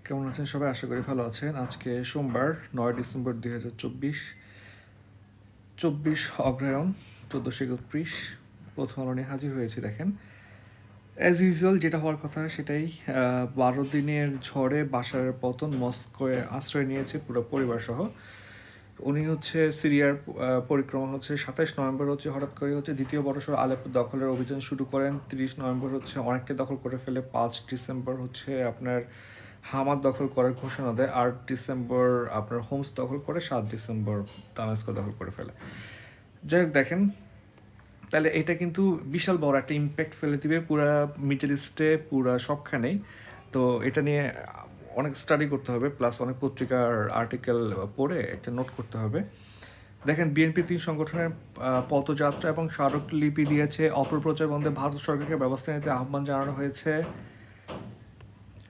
কেমন আছেন সবাই? আশা করি ভালো আছেন। আজকে সোমবার 9 ডিসেম্বর 2024, 24 অগ্রহায়ণ 1431। প্রথম আলো নিয়ে হাজির হয়েছি। দেখেন, অ্যাজ ইউজুয়াল যেটা হওয়ার কথা সেটাই। 12 দিনের ঝড়ে বাশারের পতন, মস্কোয় আশ্রয় নিয়েছে পুরো পরিবার সহ। উনি হচ্ছে সিরিয়ার পরিক্রমা হচ্ছে 27 নভেম্বর হচ্ছে হঠাৎ করে হচ্ছে দ্বিতীয় বড়সড় আলেপ্পো দখলের অভিযান শুরু করেন। 30 নভেম্বর হচ্ছে অনেককে দখল করে ফেলে। 5 ডিসেম্বর হচ্ছে আপনার হামাদ দখল করার ঘোষণা দেয়। 8 ডিসেম্বর আপনার হোমস দখল করে। 7 ডিসেম্বর দামেস্ক দখল করে ফেলে। যাই হোক, দেখেন তাহলে এটা কিন্তু বিশাল বড় একটা ইম্প্যাক্ট ফেলে দিবে পুরা মিডল ইস্টে, পুরা সবখানেই। তো এটা নিয়ে অনেক স্টাডি করতে হবে, প্লাস অনেক পত্রিকার আর্টিকেল পড়ে একটা নোট করতে হবে। দেখেন, বিএনপি 3 সংগঠনের পদযাত্রা এবং স্মারকলিপি দিয়েছে। অপপ্রচার বন্ধে ভারত সরকারকে ব্যবস্থা নিতে আহ্বান জানানো হয়েছে।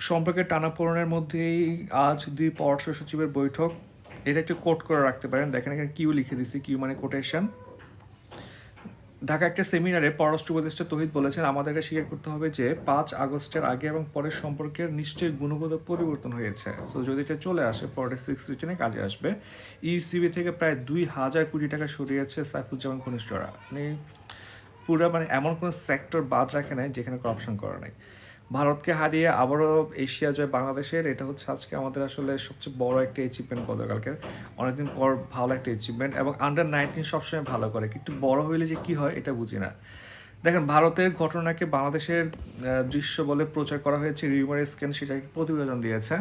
সম্পর্কের টানাপোড়েনের মধ্যেই আজ 2 পররাষ্ট্র সচিবের বৈঠক। এটা একটু কোট করে রাখতে পারেন। দেখেন এখানে কিউ লিখে দিচ্ছি, কিউ মানে কোটেশন। ঢাকা একটা সেমিনারে পররাষ্ট্র উপদেষ্টা তৌহিদ বলেছেন, আমাদের এটা স্বীকার করতে হবে যে 5 আগস্টের আগে এবং পরের সম্পর্কের নিশ্চয়ই গুণগত পরিবর্তন হয়েছে। সো যদি এটা চলে আসে 46 রিটার্নে কাজে আসবে। ইসিবি থেকে প্রায় 2,000 কোটি টাকা সরিয়েছে সাইফুজ্জামান ঘনিষ্ঠরা। মানে পুরো মানে এমন কোনো সেক্টর বাদ রাখে নাই যেখানে করাপশন করা নাই। ভারতকে হারিয়ে আবারও এশিয়া জয় বাংলাদেশের, এটা হচ্ছে আজকে আমাদের আসলে সবচেয়ে বড় একটা অ্যাচিভমেন্ট গতকালকের। অনেকদিন পর ভালো একটা অ্যাচিভমেন্ট। এবং আন্ডার 19 সবসময় ভালো করে, কিন্তু বড় হইলে যে কি হয় এটা বুঝি না। দেখেন, ভারতের ঘটনাকে বাংলাদেশের দৃশ্য বলে প্রচার করা হয়েছে। রিউমার স্ক্যান সেটা প্রতিবেদন দিয়েছে।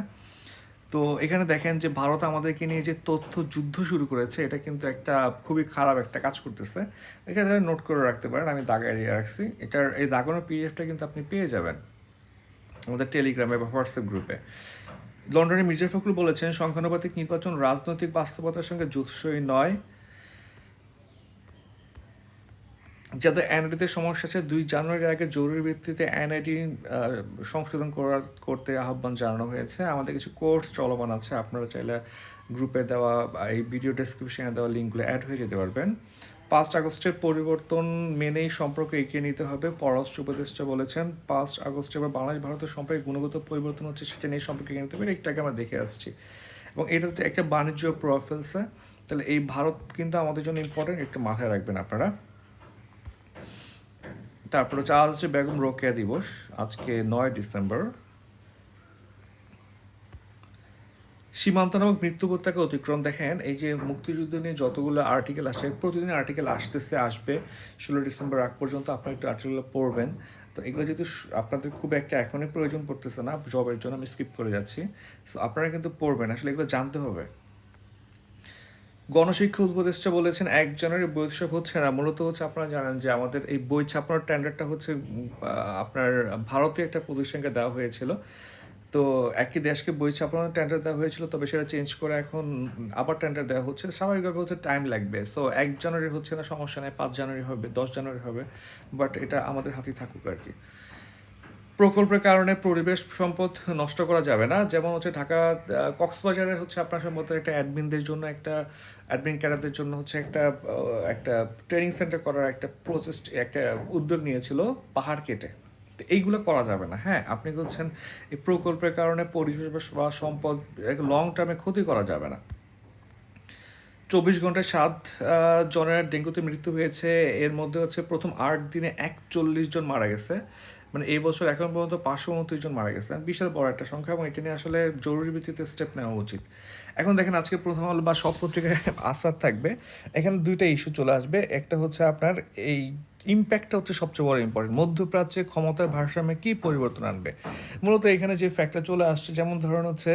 তো এখানে দেখেন যে ভারত আমাদেরকে নিয়ে যে তথ্য যুদ্ধ শুরু করেছে, এটা কিন্তু একটা খুবই খারাপ একটা কাজ করতেছে। এখানে নোট করে রাখতে পারেন, আমি দাগা এড়িয়ে রাখছি। এটার এই দাগানো পিডিএফটা কিন্তু আপনি পেয়ে যাবেন আমাদের টেলিগ্রামে বা হোয়াটসঅ্যাপ গ্রুপে। লন্ডনের মির্জা ফখরুল বলেছেন, সংখ্যানুপাতিক নির্বাচন রাজনৈতিক বাস্তবতার সঙ্গে যুৎসই নয়। যাদের এনআইডিতে সমস্যা আছে 2 জানুয়ারির আগে জরুরি ভিত্তিতে এনআইডি সংশোধন করতে আহ্বান জানানো হয়েছে। আমাদের কিছু কোর্স চলমান আছে, আপনারা চাইলে গ্রুপে দেওয়া এই ভিডিও ডেসক্রিপশনে দেওয়া লিঙ্কগুলো অ্যাড হয়ে যেতে পারবেন। 5 আগস্টের পরিবর্তন মেনেই সম্পর্ক এগিয়ে নিতে হবে, পররাষ্ট্র উপদেষ্টা বলেছেন। 5 আগস্টে এবার বাংলাদেশ ভারতের সম্পর্কে গুণগত পরিবর্তন হচ্ছে, সেটা নিয়ে সম্পর্কে এগিয়ে নিতে হবে। একটু আগে আমরা দেখে আসছি, এবং এটা হচ্ছে একটা বাণিজ্য প্রভাব ফেলছে। তাহলে এই ভারত কিন্তু আমাদের জন্য ইম্পর্টেন্ট, একটু মাথায় রাখবেন আপনারা। তারপর হচ্ছে আজ হচ্ছে বেগম রোকেয়া দিবস, আজকে 9 ডিসেম্বর। সীমান্ত নামক মৃত্যু উপত্যকা অতিক্রম। দেখেন এই যে মুক্তিযুদ্ধ নিয়ে যতগুলো আর্টিকেল আসে, প্রতিদিন আর্টিকেল আসবে। 16 ডিসেম্বর আগ পর্যন্ত আপনারা একটু আর্টিকেলগুলো পড়বেন। তো এগুলো যেহেতু আপনাদের খুব একটা এখনই প্রয়োজন পড়তেছে না, জবের জন্য আমি স্কিপ করে যাচ্ছি। সো আপনারা কিন্তু পড়বেন, আসলে এগুলো জানতে হবে। গণশিক্ষা উপদেষ্টা বলেছেন, 1 জানুয়ারি বই উৎসব হচ্ছে না। মূলত হচ্ছে আপনারা জানেন যে আমাদের এই বই ছাপানোর টেন্ডারটা হচ্ছে আপনার ভারতীয় একটা প্রতিষ্ঠানকে দেওয়া হয়েছিল। তো একই দেশকে বই ছাপানোর টেন্ডার দেওয়া হয়েছিল, তবে সেটা চেঞ্জ করে এখন আবার টেন্ডার দেওয়া হচ্ছে। স্বাভাবিকভাবে হচ্ছে টাইম লাগবে। সো 1 জানুয়ারি হচ্ছে না, সমস্যা নেই, 5 জানুয়ারি হবে, 10 জানুয়ারি হবে, বাট এটা আমাদের হাতেই থাকুক আর কি। প্রকল্পের কারণে পরিবেশ সম্পদ নষ্ট করা যাবে না। যেমন হচ্ছে ঢাকা কক্সবাজারে হচ্ছে আপনার সম্ভবত একটা অ্যাডমিনদের জন্য, একটা অ্যাডমিন ক্যাডারদের জন্য হচ্ছে একটা ট্রেনিং সেন্টার করার একটা প্রসেস, একটা উদ্যোগ নিয়েছিল পাহাড় কেটে। তো এইগুলো করা যাবে না। হ্যাঁ, আপনি বলছেন এই প্রকল্পের কারণে পরিবেশ বা সম্পদ লং টার্মে ক্ষতি করা যাবে না। 24 ঘন্টায় 7 জনের ডেঙ্গুতে মৃত্যু হয়েছে। এর মধ্যে হচ্ছে প্রথম 8 দিনে 41 জন মারা গেছে। মানে এই বছর এখন পর্যন্ত 529 জন মারা গেছে, বিশাল বড় একটা সংখ্যা, এবং এটা নিয়ে আসলে জরুরি ভিত্তিতে স্টেপ নেওয়া উচিত। এখন দেখেন, আজকে প্রথম আলো বা সব পত্রিকায় আসার থাকবে। এখানে 2টা ইস্যু চলে আসবে। একটা হচ্ছে আপনার এই ইম্প্যাক্টটা হচ্ছে সবচেয়ে বড় ইম্পর্টেন্ট, মধ্যপ্রাচ্যে ক্ষমতার ভারসাম্যে কী পরিবর্তন আনবে। মূলত এখানে যে ফ্যাক্টটা চলে আসছে, যেমন ধরেন হচ্ছে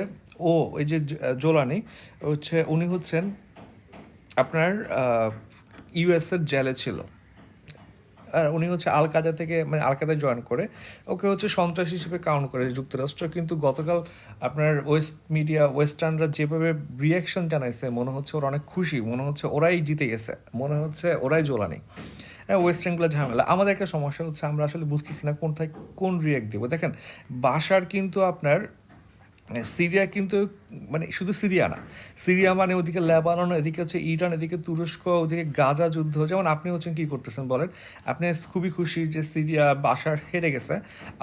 এই যে জোলানি হচ্ছে, উনি হচ্ছেন আপনার ইউএসের জেলে ছিল। আর উনি হচ্ছে আল কায়দা থেকে, মানে আল কায়দায় জয়েন করে, ওকে হচ্ছে সন্ত্রাসী হিসেবে কাউন্ট করে যুক্তরাষ্ট্র। কিন্তু গতকাল আপনার ওয়েস্টার্নরা যেভাবে রিয়াকশন জানাইছে, মনে হচ্ছে ওরা অনেক খুশি, মনে হচ্ছে ওরাই জিতে গেছে, মনে হচ্ছে ওরাই জ্বলানি। হ্যাঁ, ওয়েস্টার্নগুলো ঝামেলা। আমাদের একটা সমস্যা হচ্ছে, আমরা আসলে বুঝতেছি না কোন রিয়াক্ট দিব। দেখেন, বাশার কিন্তু আপনার সিরিয়া কিন্তু মানে শুধু সিরিয়া না, সিরিয়া মানে ওদিকে লেবানন, এদিকে হচ্ছে ইরান, এদিকে তুরস্ক, ওদিকে গাজা যুদ্ধ। যেমন আপনি হচ্ছেন কী করতেছেন বলেন, আপনি খুবই খুশি যে সিরিয়া বাশার হেরে গেছে,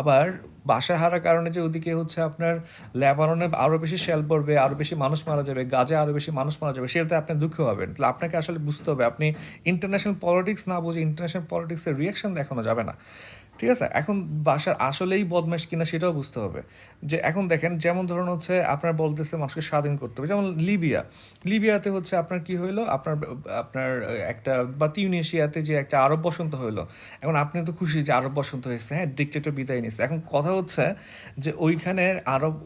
আবার বাশার হারার কারণে যে ওদিকে হচ্ছে আপনার লেবাননে আরও বেশি শেল পড়বে, আরও বেশি মানুষ মারা যাবে, গাজা আরও বেশি মানুষ মারা যাবে, সেটাতে আপনি দুঃখ হবেন। তাহলে আপনাকে আসলে বুঝতে হবে, আপনি ইন্টারন্যাশনাল পলিটিক্স না বুঝে ইন্টারন্যাশনাল পলিটিক্সের রিয়াকশন দেখানো যাবে না। ঠিক আছে, এখন বাসার আসলেই বদমাশ কিনা সেটাও বুঝতে হবে। যে এখন দেখেন, যেমন ধরুন হচ্ছে আপনার বলতেছে মানুষকে স্বাধীন করতে হবে, যেমন লিবিয়াতে হচ্ছে আপনার কি হইলো, আপনার আপনার একটা বা তিউনিশিয়াতে যে একটা আরব বসন্ত হইলো, এখন আপনি তো খুশি যে আরব বসন্ত হয়েছে, হ্যাঁ, ডিক্টেটর বিদায় নিচ্ছে। এখন কথা হচ্ছে যে ওইখানে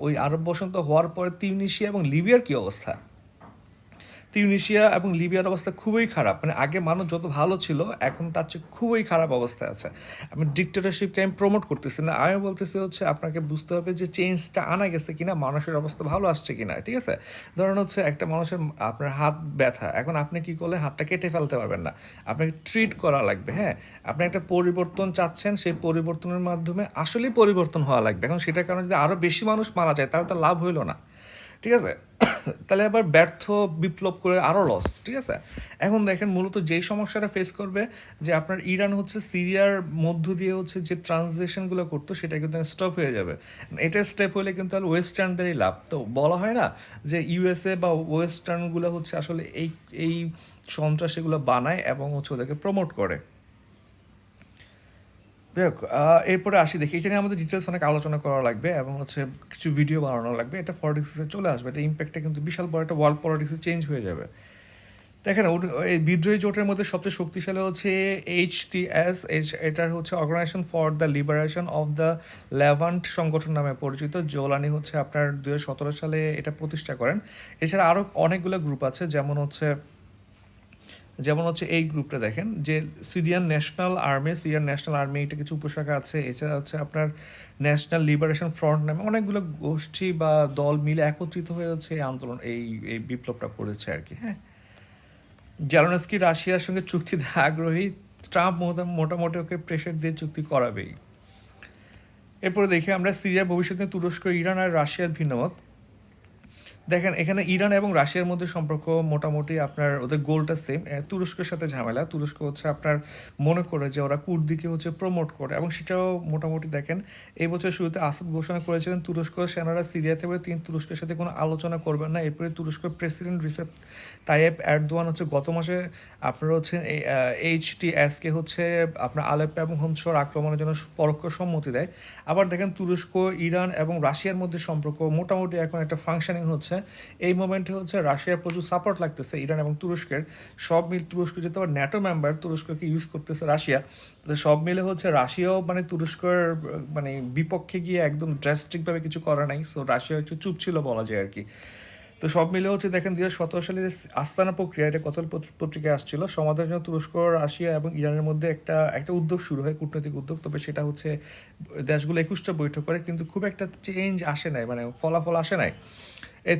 ওই আরব বসন্ত হওয়ার পরে তিউনিশিয়া এবং লিবিয়ার কি অবস্থা? তিউনিশিয়া এবং লিবিয়ার অবস্থা খুবই খারাপ, মানে আগে মানুষ যত ভালো ছিল এখন তার চেয়ে খুবই খারাপ অবস্থায় আছে। আমি ডিক্টেটরশিপকে আমি প্রমোট করতেছি না, আমি বলতেছি হচ্ছে আপনাকে বুঝতে হবে যে চেঞ্জটা আনা গেছে কিনা, মানুষের অবস্থা ভালো আসছে কিনা। ঠিক আছে, ধরুন হচ্ছে একটা মানুষের আপনার হাত ব্যথা, এখন আপনি কি করলে হাতটা কেটে ফেলতে পারবেন না, আপনাকে ট্রিট করা লাগবে। হ্যাঁ, আপনি একটা পরিবর্তন চাচ্ছেন, সেই পরিবর্তনের মাধ্যমে আসলেই পরিবর্তন হওয়া লাগবে। এখন সেটার কারণে যদি আরও বেশি মানুষ মারা যায় তাহলে তো লাভ হইলো না। ঠিক আছে, তাহলে আবার ব্যর্থ বিপ্লব করে আরও লস। ঠিক আছে, এখন দেখেন মূলত যেই সমস্যাটা ফেস করবে, যে আপনার ইরান হচ্ছে সিরিয়ার মধ্য দিয়ে হচ্ছে যে ট্রানজেকশনগুলো করতো সেটা কিন্তু স্টপ হয়ে যাবে। এটা স্টেপ হলে কিন্তু আর ওয়েস্টার্নদেরই লাভ। তো বলা হয় না যে ইউএসএ বা ওয়েস্টার্নগুলো হচ্ছে আসলে এই এই সন্ত্রাসীগুলো বানায় এবং হচ্ছে ওদেরকে প্রমোট করে। দেখ, এরপরে আসি, দেখি এটা নিয়ে আমাদের ডিটেলস অনেক আলোচনা করা লাগবে এবং হচ্ছে কিছু ভিডিও বানানো লাগবে। এটা পলিটিক্সে চলে আসবে, এটা ইম্প্যাক্টটা কিন্তু বিশাল বড় একটা ওয়ার্ল্ড পলিটিক্সে চেঞ্জ হয়ে যাবে। দেখেন, এই বিদ্রোহী জোটের মধ্যে সবচেয়ে শক্তিশালী হচ্ছে এইচটিএস, এটার হচ্ছে organization for the liberation of the Levant সংগঠন নামে পরিচিত। জোলানি হচ্ছে আপনার 2017 সালে এটা প্রতিষ্ঠা করেন। এছাড়া আরও অনেকগুলো গ্রুপ আছে, যেমন হচ্ছে এই গ্রুপটা দেখেন যে সিরিয়ান ন্যাশনাল আর্মি, এটা কিছু উপশাখা আছে। এছাড়া হচ্ছে আপনার ন্যাশনাল লিবারেশন ফ্রন্ট নামে অনেকগুলো গোষ্ঠী বা দল মিলে একত্রিত হয়ে হচ্ছে এই আন্দোলন, এই বিপ্লবটা করেছে আর কি। হ্যাঁ, জেলেনস্কি রাশিয়ার সঙ্গে চুক্তিতে আগ্রহী, ট্রাম্প মোটামুটি ওকে প্রেশার দিয়ে চুক্তি করাবেই। এরপরে দেখি আমরা সিরিয়ার ভবিষ্যতে তুরস্ক, ইরান আর রাশিয়ার ভিন্নমত। দেখেন, এখানে ইরান এবং রাশিয়ার মধ্যে সম্পর্ক মোটামুটি আপনার ওদের গোলটা সেম। তুরস্কের সাথে ঝামেলা, তুরস্ক হচ্ছে আপনার মনে করে যে ওরা কুর্দিকে হচ্ছে প্রমোট করে, এবং সেটাও মোটামুটি দেখেন এই বছর শুরুতে আসাদ ঘোষণা করেছিলেন তুরস্ক সেনারা সিরিয়াতে হবে, তিনি তুরস্কের সাথে কোনো আলোচনা করবেন না। এরপরে তুরস্কের প্রেসিডেন্ট রিসেপ তাইয়েপ এরদোয়ান হচ্ছে গত মাসে আপনার হচ্ছে এইচটিএসকে হচ্ছে আপনার আলেপ্পো এবং হোমস শহর আক্রমণের জন্য পরোক্ষ সম্মতি দেয়। আবার দেখেন তুরস্ক, ইরান এবং রাশিয়ার মধ্যে সম্পর্ক মোটামুটি এখন একটা ফাংশনিং হচ্ছে। এই মোমেন্টে হচ্ছে রাশিয়ার প্রচুর সাপোর্ট লাগতেছে ইরান এবং তুরস্কের, সব মিল তুরস্ক যেহেতু আবার ন্যাটো মেম্বার, তুরস্ককে ইউজ করতেছে রাশিয়া। তো সব মিলে হচ্ছে রাশিয়াও মানে তুরস্কের মানে বিপক্ষে গিয়ে একদম ড্রাস্টিকভাবে কিছু করা নাই। সো রাশিয়া একটু চুপ ছিল বলা যায় আর কি। তো সব মিলে হচ্ছে দেখেন 2017 সালে যে আস্তানা প্রক্রিয়া, এটা কত পত্রিকায় আসছিল, সমাধানের জন্য তুরস্ক, রাশিয়া এবং ইরানের মধ্যে একটা একটা উদ্যোগ শুরু হয়, কূটনৈতিক উদ্যোগ। তবে সেটা হচ্ছে দেশগুলো 21টা বৈঠক করে, কিন্তু খুব একটা চেঞ্জ আসে নাই, মানে ফলাফল আসে নাই। এই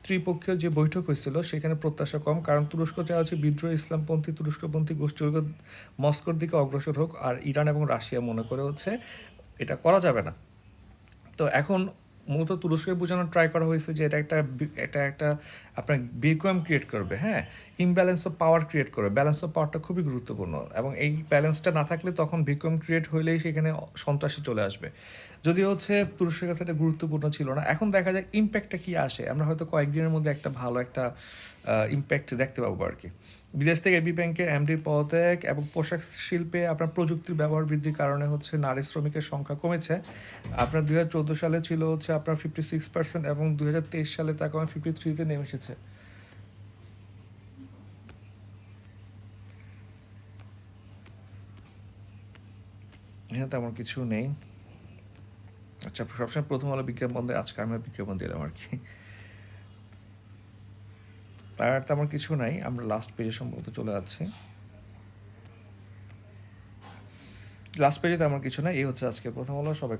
ত্রিপক্ষীয় যে বৈঠক হয়েছিল সেখানে প্রত্যাশা কম, কারণ তুরস্ক চাওয়া হচ্ছে বিদ্রোহী ইসলামপন্থী তুরস্কপন্থী গোষ্ঠীগুলো মস্কোর দিকে অগ্রসর হোক, আর ইরান এবং রাশিয়া মনে করে হচ্ছে এটা করা যাবে না। তো এখন মূলত তুরস্ককে বোঝানোর ট্রাই করা হয়েছে যে এটা একটা আপনার ভ্যাকুয়াম ক্রিয়েট করবে। হ্যাঁ, ইমব্যালেন্স অফ পাওয়ার ক্রিয়েট করবে। ব্যালেন্স অফ পাওয়ারটা খুবই গুরুত্বপূর্ণ, এবং এই ব্যালেন্সটা না থাকলে তখন ভ্যাকুয়াম ক্রিয়েট হলেই সেখানে সন্ত্রাসী চলে আসবে। যদিও হচ্ছে তুরস্কের কাছে এটা গুরুত্বপূর্ণ ছিল না। এখন দেখা যাক ইম্প্যাক্টটা কী আসে, আমরা হয়তো কয়েকদিনের মধ্যে একটা ভালো একটা ইম্প্যাক্ট দেখতে পাবো আর কি। বিদেশ থেকে এবি ব্যাংকের এমডির পদত্যাগ এবং পোশাক শিল্পে আপনার প্রযুক্তির ব্যবহার বৃদ্ধির কারণে হচ্ছে নারী শ্রমিকের সংখ্যা কমেছে। আপনার 2014 সালে ছিল হচ্ছে আপনার 56% এবং 2023 সালে তা কমে 53-তে নেমে এসেছে। হ্যাঁ, তেমন কিছু নেই। আচ্ছা, সবসময় প্রথম আলো বিজ্ঞাপন দেয়, আজকে আমি বিজ্ঞাপন দিলাম আর কি। আর তেমন কিছু নাই, আমরা লাস্ট পেজে সম্ভবত চলে যাচ্ছি। লাস্ট পেজে তেমন কিছু নাই, এই হচ্ছে আজকে প্রথম আলো। সবাই